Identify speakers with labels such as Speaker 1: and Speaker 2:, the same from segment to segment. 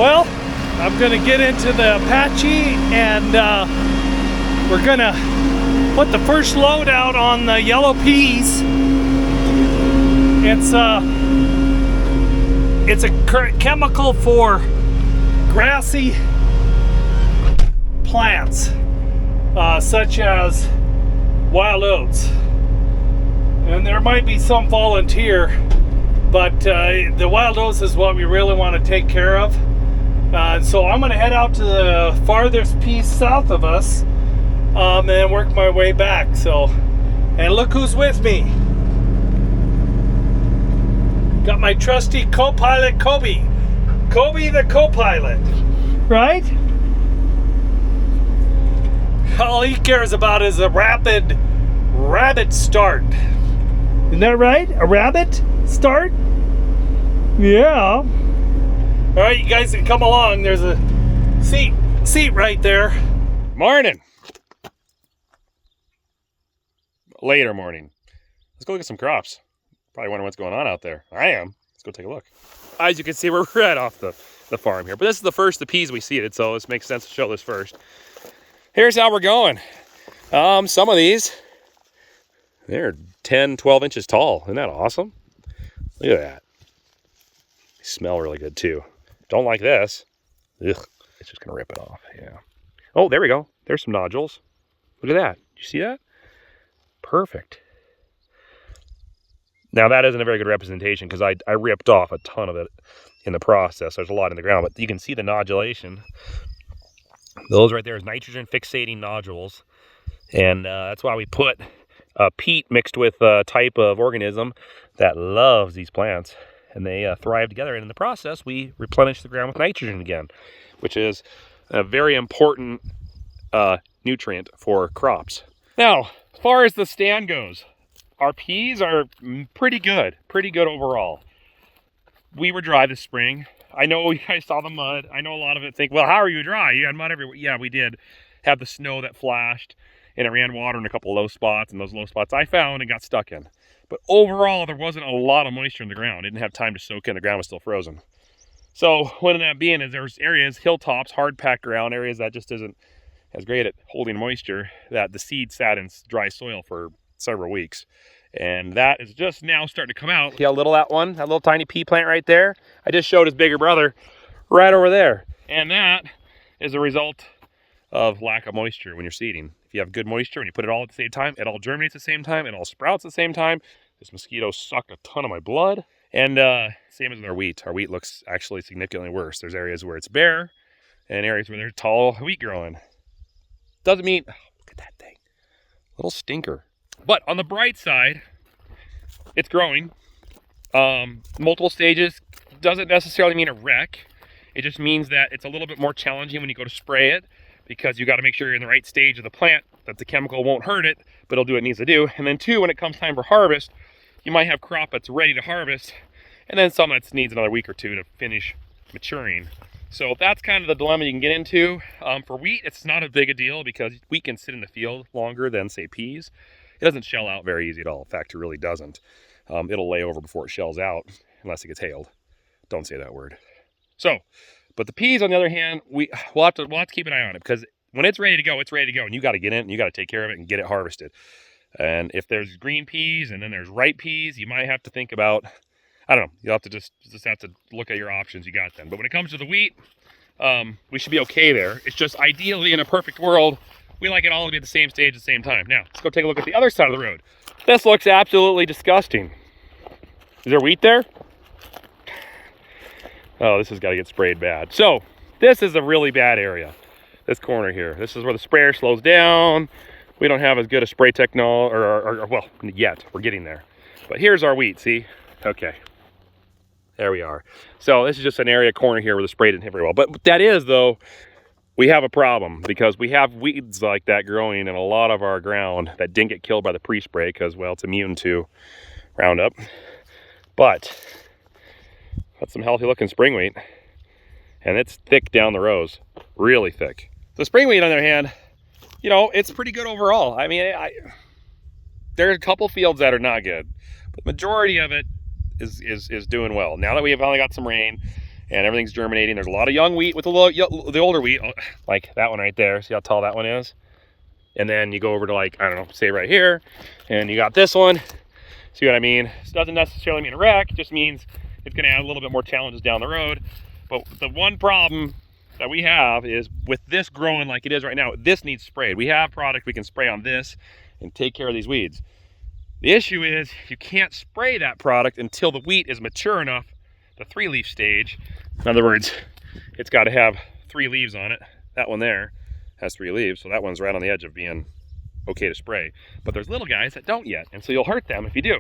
Speaker 1: Well, I'm gonna get into the Apache and we're gonna put the first load out on the yellow peas. It's a chemical for grassy plants, such as wild oats. And there might be some volunteer, but the wild oats is what we really want to take care of. So I'm going to head out to the farthest piece south of us and work my way back. So, and look who's with me. Got my trusty co-pilot Coby. Coby the co-pilot, right? All he cares about is a rapid rabbit start. Isn't that right? A rabbit start? Yeah. All right, you guys can come along. There's a seat right there.
Speaker 2: Morning. Later morning. Let's go look at some crops. Probably wondering what's going on out there. I am. Let's go take a look. As you can see, we're right off the farm here. But this is the first of the peas we seeded, so this makes sense to show this first. Here's how we're going. Some of these, they're 10, 12 inches tall. Isn't that awesome? Look at that. They smell really good too. Don't like this. Ugh, it's just gonna rip it off, yeah. Oh, there we go. There's some nodules. Look at that. Did you see that? Perfect. Now that isn't a very good representation because I ripped off a ton of it in the process. There's a lot in the ground, but you can see the nodulation. Those right there is nitrogen fixating nodules. And that's why we put peat mixed with a type of organism that loves these plants. And they thrive together. And in the process, we replenish the ground with nitrogen again, which is a very important nutrient for crops. Now, as far as the stand goes, our peas are pretty good overall. We were dry this spring. I know you guys saw the mud. I know a lot of it think, well, how are you dry? You had mud everywhere. Yeah, we did have the snow that flashed, and it ran water in a couple of low spots, and those low spots I found and got stuck in. But overall, there wasn't a lot of moisture in the ground. It didn't have time to soak in. The ground was still frozen. So what ended up being is there's areas, hilltops, hard-packed ground, areas that just isn't as great at holding moisture, that the seed sat in dry soil for several weeks. And that is just now starting to come out. See how little that little tiny pea plant right there? I just showed his bigger brother right over there. And that is a result of lack of moisture when you're seeding. If you have good moisture and you put it all at the same time, it all germinates at the same time, it all sprouts at the same time. This mosquito sucked a ton of my blood. And same as with our wheat. Our wheat looks actually significantly worse. There's areas where it's bare and areas where there's tall wheat growing. Doesn't mean, oh, look at that thing. Little stinker. But on the bright side, it's growing. Multiple stages doesn't necessarily mean a wreck. It just means that it's a little bit more challenging when you go to spray it because you got to make sure you're in the right stage of the plant, that the chemical won't hurt it, but it'll do what it needs to do. And then two, when it comes time for harvest, you might have crop that's ready to harvest, and then some that needs another week or two to finish maturing. So that's kind of the dilemma you can get into. For wheat, it's not as big a deal because wheat can sit in the field longer than, say, peas. It doesn't shell out very easy at all. In fact, it really doesn't. It'll lay over before it shells out, unless it gets hailed. Don't say that word. So, but the peas, on the other hand, we'll have to keep an eye on it because when it's ready to go, it's ready to go, and you got to get in, and you got to take care of it and get it harvested. And if there's green peas and then there's ripe peas, you might have to think about, I don't know, you'll have to just have to look at your options you got then. But when it comes to the wheat, we should be okay there. It's just ideally in a perfect world, we like it all to be at the same stage at the same time. Now, let's go take a look at the other side of the road. This looks absolutely disgusting. Is there wheat there? Oh, this has got to get sprayed bad. So, this is a really bad area. This corner here. This is where the sprayer slows down. We don't have as good a spray technology, or well, yet. We're getting there. But here's our wheat, see? Okay. There we are. So, this is just an area corner here where the spray didn't hit very well. But that is, though, we have a problem because we have weeds like that growing in a lot of our ground that didn't get killed by the pre-spray because, well, it's immune to Roundup. But that's some healthy looking spring wheat, and it's thick down the rows, really thick. The spring wheat, on the other hand, you know, it's pretty good overall. I mean, there's a couple fields that are not good, but the majority of it is doing well. Now that we have finally got some rain, and everything's germinating. There's a lot of young wheat with the older wheat, like that one right there. See how tall that one is? And then you go over to, like, I don't know, say right here, and you got this one. See what I mean? It doesn't necessarily mean a wreck, it just means it's gonna add a little bit more challenges down the road. But the one problem that we have is with this growing like it is right now, this needs sprayed. We have product we can spray on this and take care of these weeds. The issue is you can't spray that product until the wheat is mature enough, the 3-leaf stage. In other words, it's got to have 3 leaves on it. That one there has 3 leaves, so that one's right on the edge of being okay to spray. But there's little guys that don't yet, and so you'll hurt them if you do.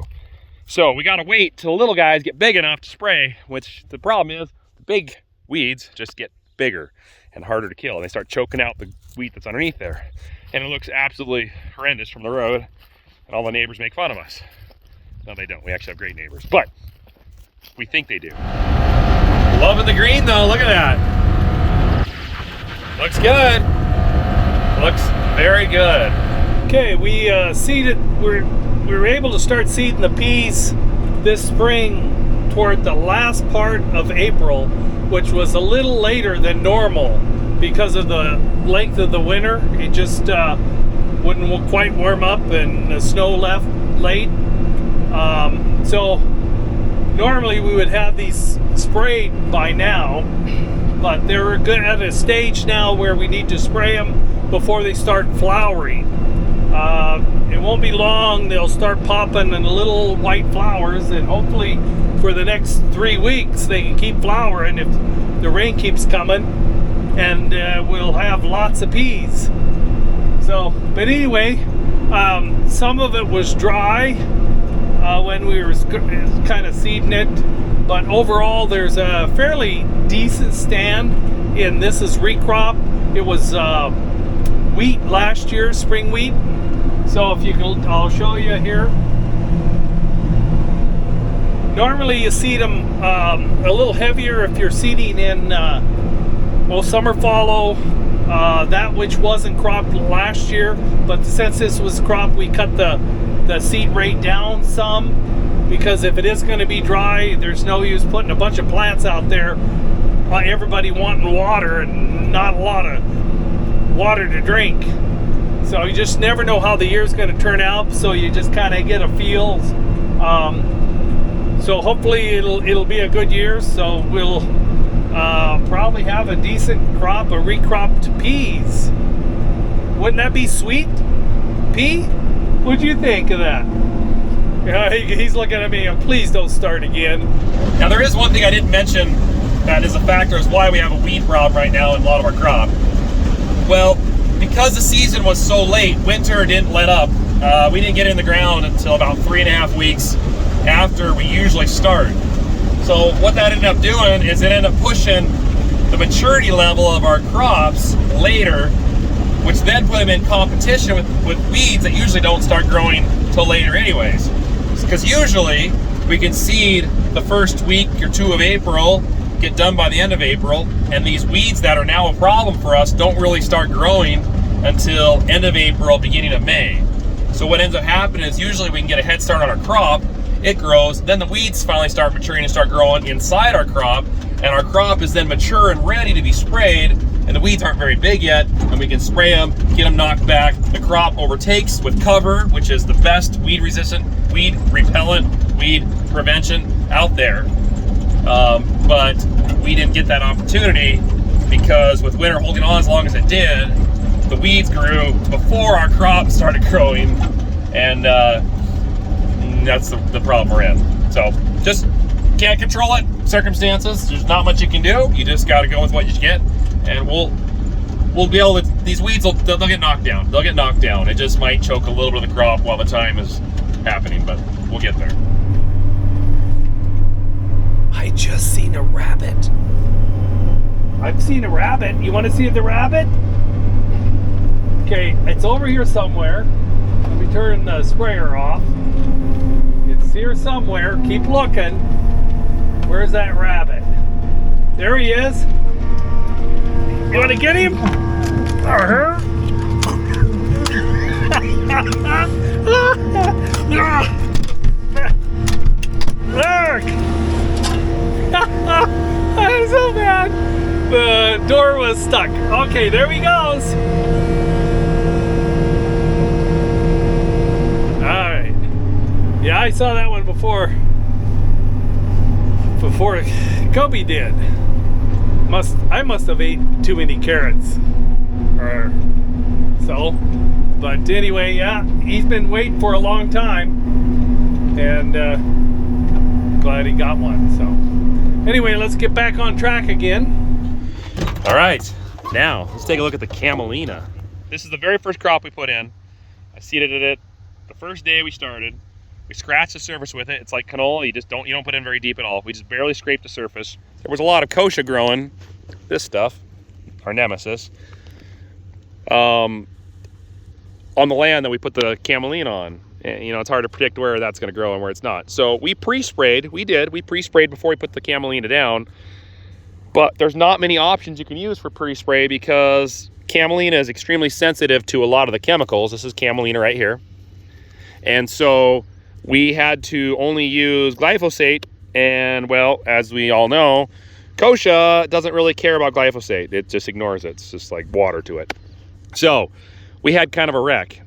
Speaker 2: So we got to wait till the little guys get big enough to spray, which the problem is the big weeds just get bigger and harder to kill, and they start choking out the wheat that's underneath there. And it looks absolutely horrendous from the road, and all the neighbors make fun of us. No, they don't. We actually have great neighbors, but we think they do. Loving the green though, look at that. Looks good. Looks very good.
Speaker 1: Okay, we seeded, we were able to start seeding the peas this spring toward the last part of April, which was a little later than normal because of the length of the winter. It just wouldn't quite warm up and the snow left late. So normally we would have these sprayed by now, but they're at a stage now where we need to spray them before they start flowering. It won't be long, they'll start popping in little white flowers, and hopefully for the next 3 weeks they can keep flowering if the rain keeps coming, and we'll have lots of peas. So, but anyway, some of it was dry when we were kind of seeding it, but overall there's a fairly decent stand in this is recrop. It was wheat last year, spring wheat. So if you can, I'll show you here. Normally you seed them a little heavier if you're seeding in summer fallow, that which wasn't cropped last year, but since this was cropped, we cut the seed rate down some, because if it is going to be dry, there's no use putting a bunch of plants out there, everybody wanting water and not a lot of water to drink. So you just never know how the year's going to turn out, so you just kind of get a feel. So hopefully it'll be a good year, so we'll probably have a decent crop of recropped peas. Wouldn't that be sweet? Pea? What'd you think of that? He's looking at me, and please don't start again.
Speaker 2: Now there is one thing I didn't mention that is a factor as why we have a weed problem right now in a lot of our crop. Well, because the season was so late, winter didn't let up. We didn't get in the ground until about 3.5 weeks after we usually start. So what that ended up doing is it ended up pushing the maturity level of our crops later, which then put them in competition with weeds that usually don't start growing till later anyways. Because usually we can seed the first week or 2 of April, get done by the end of April, and these weeds that are now a problem for us don't really start growing until end of April, beginning of May. So what ends up happening is usually we can get a head start on our crop, it grows, then the weeds finally start maturing and start growing inside our crop, and our crop is then mature and ready to be sprayed, and the weeds aren't very big yet, and we can spray them, get them knocked back. The crop overtakes with cover, which is the best weed resistant, weed repellent, weed prevention out there. But we didn't get that opportunity because with winter holding on as long as it did, the weeds grew before our crop started growing, and that's the problem we're in. So just can't control it. Circumstances, there's not much you can do. You just got to go with what you get, and we'll be able to. These weeds they'll get knocked down. They'll get knocked down. It just might choke a little bit of the crop while the time is happening, but we'll get there.
Speaker 1: I just seen a rabbit. I've seen a rabbit. You want to see the rabbit? Okay, it's over here somewhere. Let me turn the sprayer off. It's here somewhere. Keep looking. Where's that rabbit? There he is. You want to get him? Look! I'm so stuck. Okay, there he goes. All right. Yeah, I saw that one before Coby did. I must have ate too many carrots or so. But anyway, yeah, he's been waiting for a long time, and glad he got one. So anyway, let's get back on track again.
Speaker 2: All right, now let's take a look at the camelina. This is the very first crop we put in. I seeded it the first day we started. We scratched the surface with it. It's like canola. You don't put in very deep at all. We just barely scraped the surface. There was a lot of kochia growing. This stuff, our nemesis. On the land that we put the camelina on. And, you know, it's hard to predict where that's going to grow and where it's not. So we pre-sprayed. We pre-sprayed before we put the camelina down. But there's not many options you can use for pre-spray because camelina is extremely sensitive to a lot of the chemicals. This is camelina right here. And so we had to only use glyphosate. And, well, as we all know, kochia doesn't really care about glyphosate. It just ignores it. It's just like water to it. So we had kind of a wreck.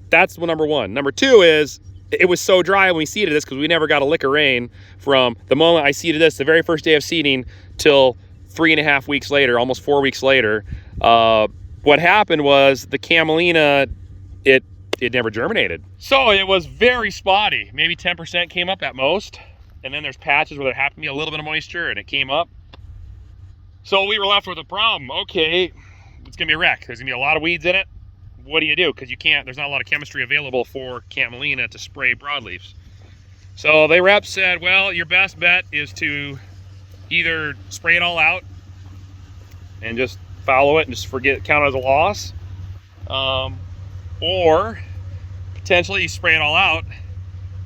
Speaker 2: That's number one. Number two is it was so dry when we seeded this because we never got a lick of rain from the moment I seeded this, the very first day of seeding, till 3.5 weeks later, almost 4 weeks later. What happened was the camelina, it never germinated. So it was very spotty. Maybe 10% came up at most. And then there's patches where there happened to be a little bit of moisture and it came up. So we were left with a problem. Okay, it's gonna be a wreck. There's gonna be a lot of weeds in it. What do you do? Because there's not a lot of chemistry available for camelina to spray broadleafs. So the rep said, well, your best bet is to either spray it all out and just follow it and just count it as a loss, or potentially you spray it all out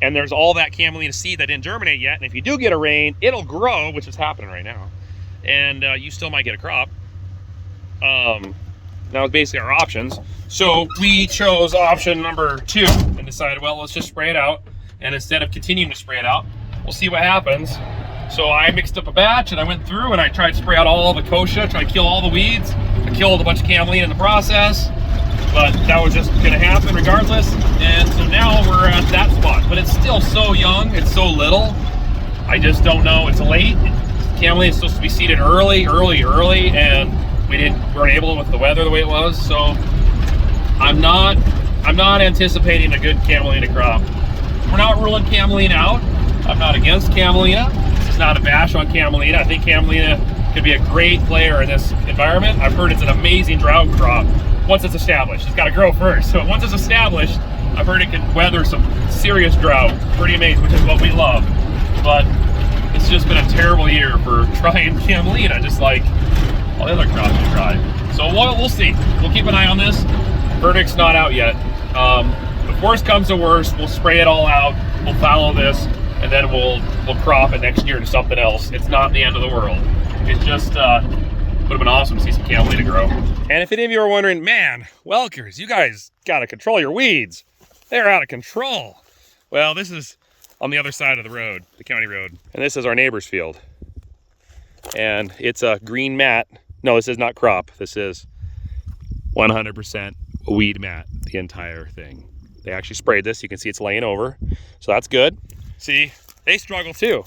Speaker 2: and there's all that camelina seed that didn't germinate yet, and if you do get a rain, it'll grow, which is happening right now, and you still might get a crop. That was basically our options. So we chose option number 2 and decided, well, let's just spray it out. And instead of continuing to spray it out, we'll see what happens. So I mixed up a batch and I went through and I tried to spray out all the kochia, try to kill all the weeds. I killed a bunch of camelina in the process, but that was just gonna happen regardless. And so now we're at that spot, but it's still so young, it's so little. I just don't know, it's late. Camelina is supposed to be seeded early, and we weren't able with the weather the way it was. So I'm not anticipating a good camelina crop. We're not ruling camelina out. I'm not against camelina. This is not a bash on camelina. I think camelina could be a great player in this environment. I've heard it's an amazing drought crop once it's established. It's got to grow first. So once it's established, I've heard it can weather some serious drought. Pretty amazing, which is what we love. But it's just been a terrible year for trying camelina, just like all the other crops we tried. So we'll see. We'll keep an eye on this. Verdict's not out yet. If worst comes to worst, we'll spray it all out. We'll follow this, and then we'll crop it next year to something else. It's not the end of the world. It's just would have been awesome to see some camelina grow. And if any of you are wondering, man, Welkers, you guys got to control your weeds. They're out of control. Well, this is on the other side of the road, the county road, and this is our neighbor's field. And it's a green mat. No, this is not crop. This is 100% weed mat, the entire thing. They actually sprayed this. You can see it's laying over, so that's good. See, they struggle too.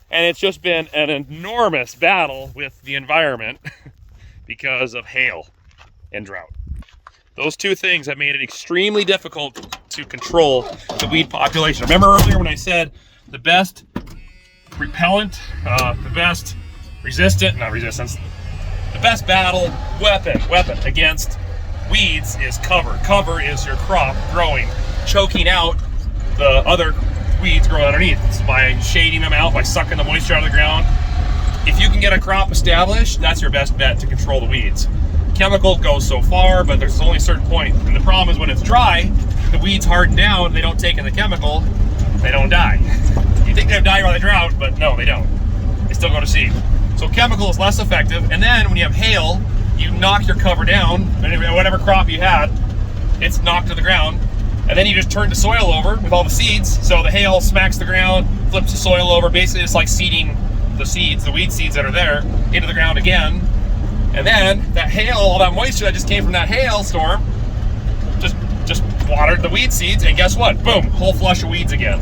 Speaker 2: And it's just been an enormous battle with the environment because of hail and drought. Those two things have made it extremely difficult to control the weed population. Remember earlier when I said the best repellent, the best the best battle weapon against weeds is cover. Cover is your crop growing, choking out the other weeds growing underneath. It's by shading them out, by sucking the moisture out of the ground. If you can get a crop established, that's your best bet to control the weeds. Chemical goes so far, but there's only a certain point. And the problem is when it's dry, the weeds harden down, they don't take in the chemical, they don't die. You think they've died by the drought, but no, they don't. They still go to seed. So chemical is less effective, and then when you have hail, you knock your cover down, and whatever crop you had, it's knocked to the ground, and then you just turn the soil over with all the seeds, so the hail smacks the ground, flips the soil over. Basically it's like seeding the seeds, the weed seeds that are there, into the ground again, And then that hail, all that moisture that just came from that hailstorm, just watered the weed seeds, and guess what? Boom, whole flush of weeds again.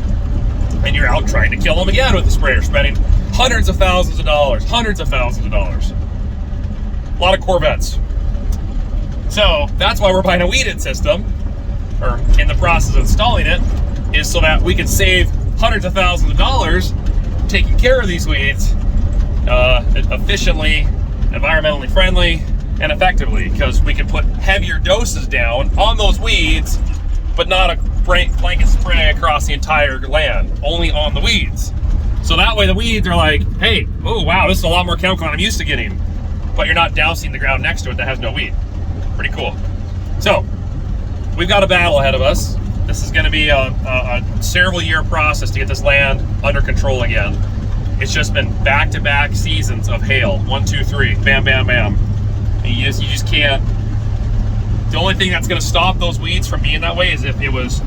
Speaker 2: And you're out trying to kill them again with the sprayer, spending hundreds of thousands of dollars. A lot of Corvettes. So that's why we're buying a weeded system, or in the process of installing it, is so that we can save hundreds of thousands of dollars taking care of these weeds efficiently, environmentally friendly, and effectively, because we can put heavier doses down on those weeds, but not a blanket spray across the entire land, only on the weeds. So that way the weeds are like, hey, oh wow, this is a lot more chemical than I'm used to getting, but you're not dousing the ground next to it that has no weed. Pretty cool. So we've got a battle ahead of us. This is going to be a several year process to get this land under control again. It's just been back-to-back seasons of hail. 1, 2, 3, bam, bam, bam. And you just can't. The only thing that's going to stop those weeds from being that way is if it was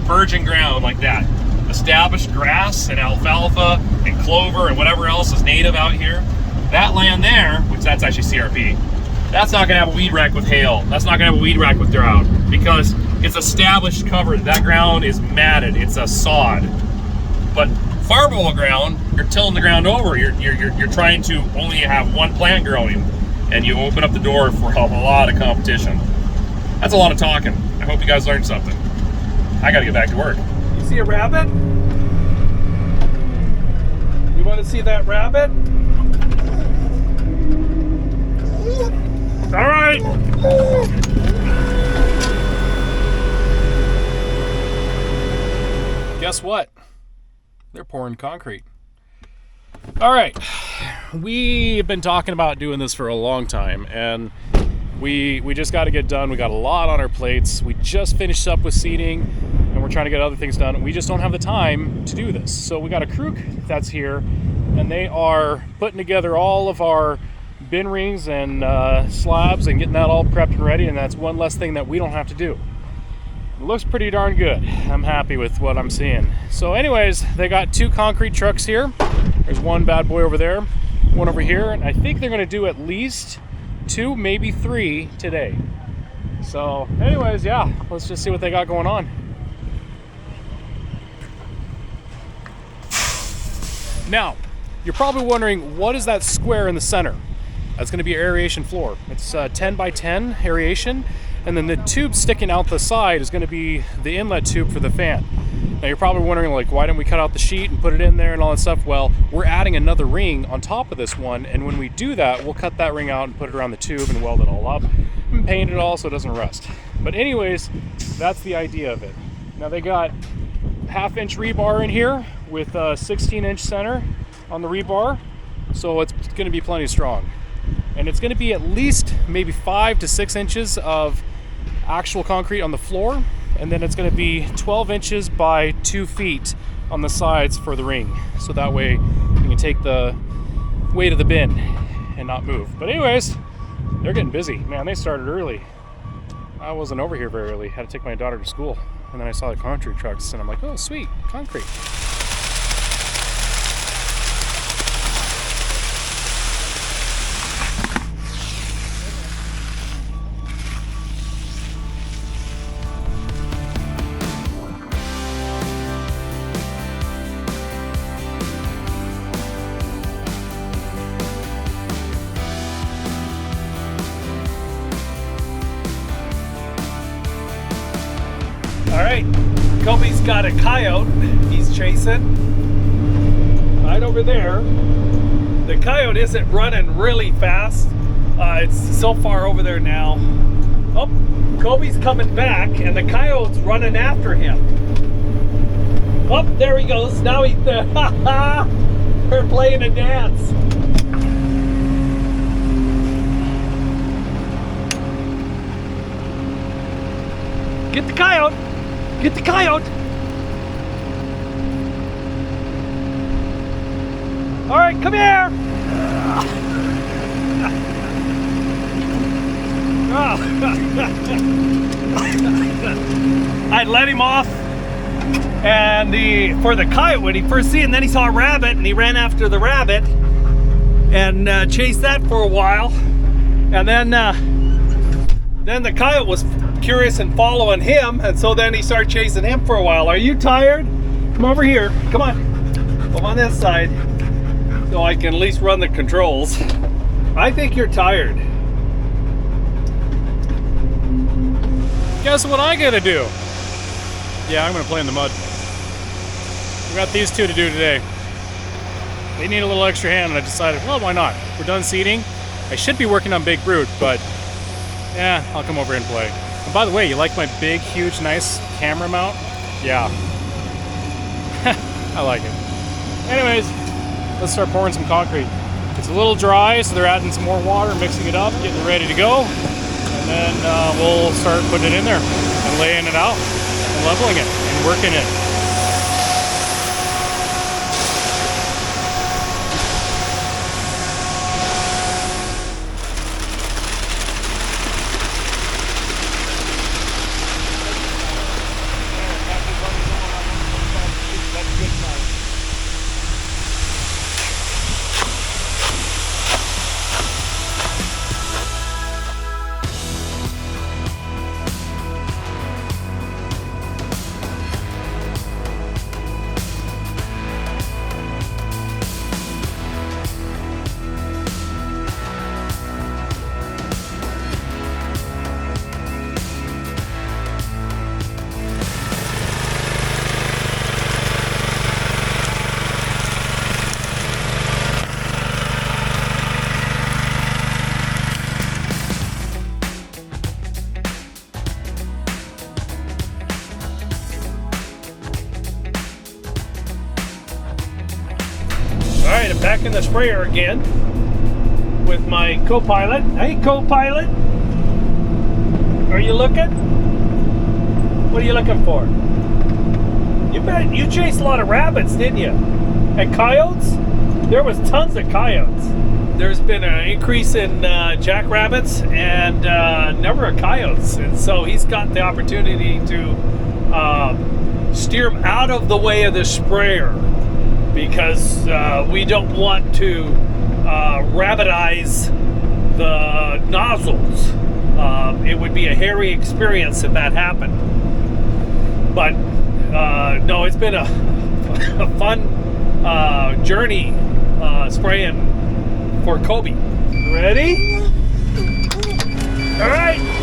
Speaker 2: virgin ground like that. Established grass and alfalfa and clover and whatever else is native out here. That land there, which that's actually CRP, that's not going to have a weed wreck with hail. That's not going to have a weed wreck with drought, because it's established cover. That ground is matted. It's a sod. But farmable ground, you're tilling the ground over. You're trying to only have one plant growing, and you open up the door for a lot of competition. That's a lot of talking. I hope you guys learned something. I got to get back to work.
Speaker 1: You see a rabbit? You want to see that rabbit? All right. Guess what? They're pouring concrete. All right. We've been talking about doing this for a long time, and we just got to get done. We got a lot on our plates. We just finished up with seeding, and we're trying to get other things done. We just don't have the time to do this. So we got a crew that's here, and they are putting together all of our bin rings and slabs and getting that all prepped and ready, and that's one less thing that we don't have to do. It looks pretty darn good. I'm happy with what I'm seeing. So anyways, they got 2 concrete trucks here. There's one bad boy over there, one over here, and I think they're going to do at least 2, maybe 3 today. So anyways, yeah, let's just see what they got going on. Now, you're probably wondering, what is that square in the center? That's going to be your aeration floor. It's 10 by 10 aeration, and then the tube sticking out the side is going to be the inlet tube for the fan. Now you're probably wondering, like, why didn't we cut out the sheet and put it in there and all that stuff? Well, we're adding another ring on top of this one, and when we do that, we'll cut that ring out and put it around the tube and weld it all up and paint it all so it doesn't rust. But anyways, that's the idea of it. Now they got 1/2-inch rebar in here with a 16-inch center on the rebar, so it's going to be plenty strong. And it's going to be at least maybe 5 to 6 inches of actual concrete on the floor, and then it's going to be 12 inches by 2 feet on the sides for the ring, so that way you can take the weight of the bin and not move. But anyways, they're getting busy. Man, they started early. I wasn't over here very early. Had to take my daughter to school, and then I saw the concrete trucks, and I'm like, oh sweet, concrete. All right, Coby's got a coyote he's chasing right over there. The coyote isn't running really fast. It's so far over there now. Oh, Coby's coming back, and the coyote's running after him. Oh, there he goes. Now he's there. They're playing a dance. Get the coyote! Get the coyote! All right, come here! I let him off, and for the coyote, when he first seen, and then he saw a rabbit, and he ran after the rabbit and chased that for a while. And then the coyote was curious and following him, and so then he started chasing him for a while. Are you tired? Come over here. Come on. Come on this side so I can at least run the controls. I think you're tired.
Speaker 3: Guess what I gotta do? Yeah, I'm gonna play in the mud. We got these two to do today. They need a little extra hand, and I decided, well, why not? We're done seeding. I should be working on big brood, but yeah, I'll come over and play. And by the way, you like my big, huge, nice camera mount? Yeah. I like it. Anyways, let's start pouring some concrete. It's a little dry, so they're adding some more water, mixing it up, getting it ready to go. And then we'll start putting it in there and laying it out and leveling it and working it.
Speaker 1: Alright, I'm back in the sprayer again with my co-pilot. Hey, co-pilot! Are you looking? What are you looking for? You chased a lot of rabbits, didn't you? And coyotes? There was tons of coyotes. There's been an increase in jackrabbits and number of coyotes. And so he's got the opportunity to steer them out of the way of the sprayer, because we don't want to rabbitize the nozzles. It would be a hairy experience if that happened. But no, it's been a fun journey spraying for Coby. Ready? All right.